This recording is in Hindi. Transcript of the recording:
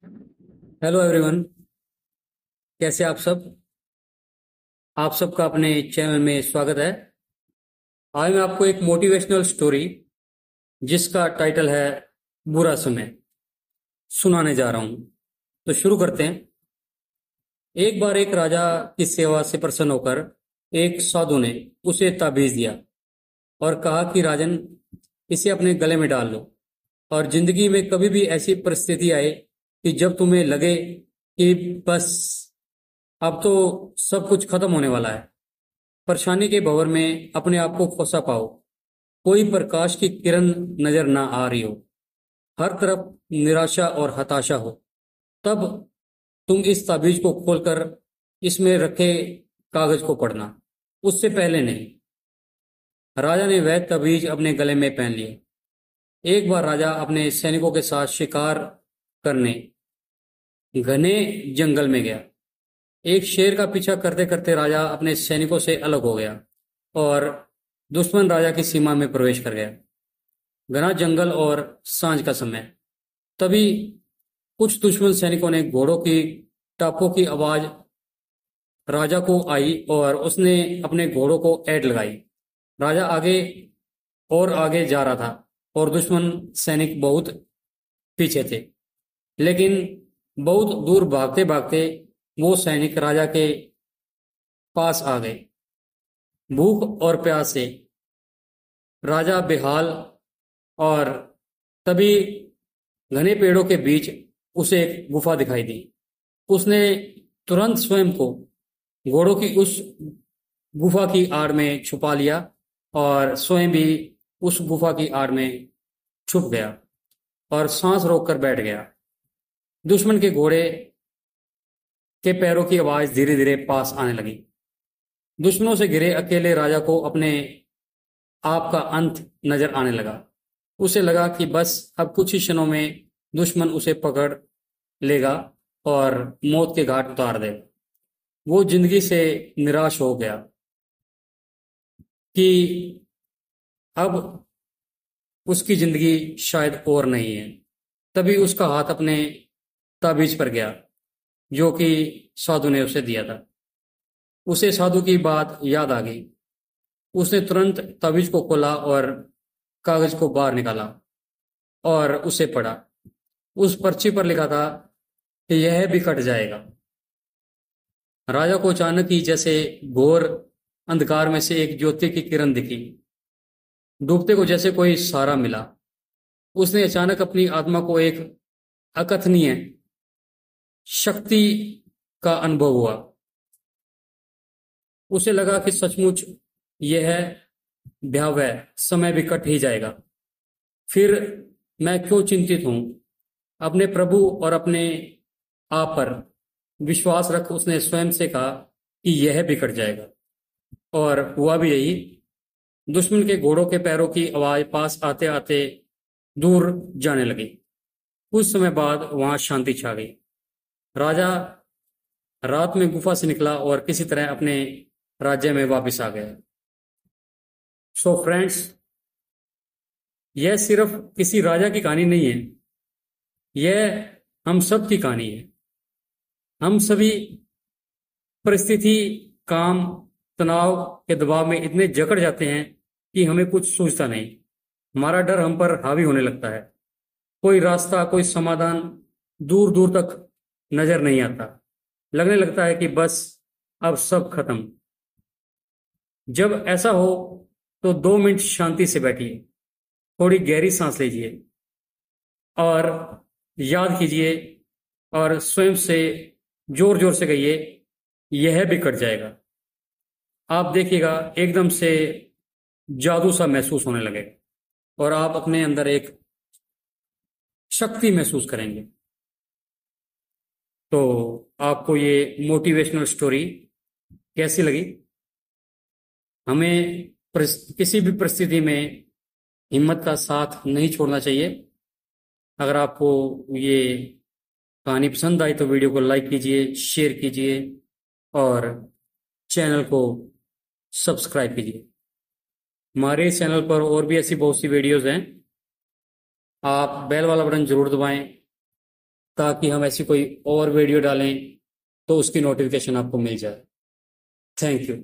Hello everyone. कैसे आप सब? आप सबका अपने चैनल में स्वागत है। आज मैं आपको एक मोटिवेशनल स्टोरी जिसका टाइटल है बुरा समय सुनाने जा रहा हूं। तो शुरू करते हैं। एक बार एक राजा की सेवा से प्रसन्न होकर एक साधु ने उसे ताबीज दिया और कहा कि राजन, इसे अपने गले में डाल लो और जिंदगी में कभी भी ऐसी परिस्थिति आए कि जब तुम्हें लगे कि बस अब तो सब कुछ खत्म होने वाला है, परेशानी के भंवर में अपने आप को फंसा पाओ, कोई प्रकाश की किरण नजर ना आ रही हो, हर तरफ निराशा और हताशा हो, तब तुम इस ताबीज को खोलकर इसमें रखे कागज को पढ़ना। उससे पहले नहीं। राजा ने वह ताबीज अपने गले में पहन लिया। एक बार राजा अपने सैनिकों के साथ शिकार करने घने जंगल में गया। एक शेर का पीछा करते करते राजा अपने सैनिकों से अलग हो गया और दुश्मन राजा की सीमा में प्रवेश कर गया। घना जंगल और सांझ का समय। तभी कुछ दुश्मन सैनिकों ने घोड़ों की टापों की आवाज राजा को आई और उसने अपने घोड़ों को ऐड लगाई। राजा आगे और आगे जा रहा था और दुश्मन सैनिक बहुत पीछे थे। लेकिन बहुत दूर भागते भागते वो सैनिक राजा के पास आ गए। भूख और प्यास से राजा बेहाल, और तभी घने पेड़ों के बीच उसे एक गुफा दिखाई दी। उसने तुरंत स्वयं को घोड़ों की उस गुफा की आड़ में छुपा लिया और स्वयं भी उस गुफा की आड़ में छुप गया और सांस रोककर बैठ गया। दुश्मन के घोड़े के पैरों की आवाज धीरे धीरे पास आने लगी। दुश्मनों से घिरे अकेले राजा को अपने आप का अंत नजर आने लगा। उसे लगा कि बस अब कुछ ही क्षणों में दुश्मन उसे पकड़ लेगा और मौत के घाट उतार देगा। वो जिंदगी से निराश हो गया कि अब उसकी जिंदगी शायद और नहीं है। तभी उसका हाथ अपने ताबीज पर गया जो कि साधु ने उसे दिया था। उसे साधु की बात याद आ गई। उसने तुरंत ताबीज को खोला और कागज को बाहर निकाला और उसे पढ़ा। उस पर्ची पर लिखा था कि यह भी कट जाएगा। राजा को अचानक ही जैसे घोर अंधकार में से एक ज्योति की किरण दिखी। डूबते को जैसे कोई सहारा मिला। उसने अचानक अपनी आत्मा को एक अकथनीय शक्ति का अनुभव हुआ। उसे लगा कि सचमुच यह भयावह समय भी कट ही जाएगा। फिर मैं क्यों चिंतित हूं? अपने प्रभु और अपने आप पर विश्वास रख, उसने स्वयं से कहा कि यह भी कट जाएगा। और हुआ भी यही। दुश्मन के घोड़ों के पैरों की आवाज पास आते आते दूर जाने लगी। कुछ समय बाद वहां शांति छा गई। राजा रात में गुफा से निकला और किसी तरह अपने राज्य में वापस आ गया। सो फ्रेंड्स, यह सिर्फ किसी राजा की कहानी नहीं है, यह हम सब की कहानी है। हम सभी परिस्थिति, काम, तनाव के दबाव में इतने जकड़ जाते हैं कि हमें कुछ सूझता नहीं। हमारा डर हम पर हावी होने लगता है। कोई रास्ता, कोई समाधान दूर दूर तक नजर नहीं आता। लगने लगता है कि बस अब सब खत्म। जब ऐसा हो तो 2 मिनट शांति से बैठिए, थोड़ी गहरी सांस लीजिए और याद कीजिए और स्वयं से जोर जोर से कहिए, यह भी कट जाएगा। आप देखिएगा एकदम से जादू सा महसूस होने लगेगा और आप अपने अंदर एक शक्ति महसूस करेंगे। तो आपको ये मोटिवेशनल स्टोरी कैसी लगी? हमें किसी भी परिस्थिति में हिम्मत का साथ नहीं छोड़ना चाहिए। अगर आपको ये कहानी पसंद आई तो वीडियो को लाइक कीजिए, शेयर कीजिए और चैनल को सब्सक्राइब कीजिए। हमारे चैनल पर और भी ऐसी बहुत सी वीडियोस हैं। आप बेल वाला बटन जरूर दबाएं ताकि हम ऐसी कोई और वीडियो डालें तो उसकी नोटिफिकेशन आपको मिल जाए। Thank you.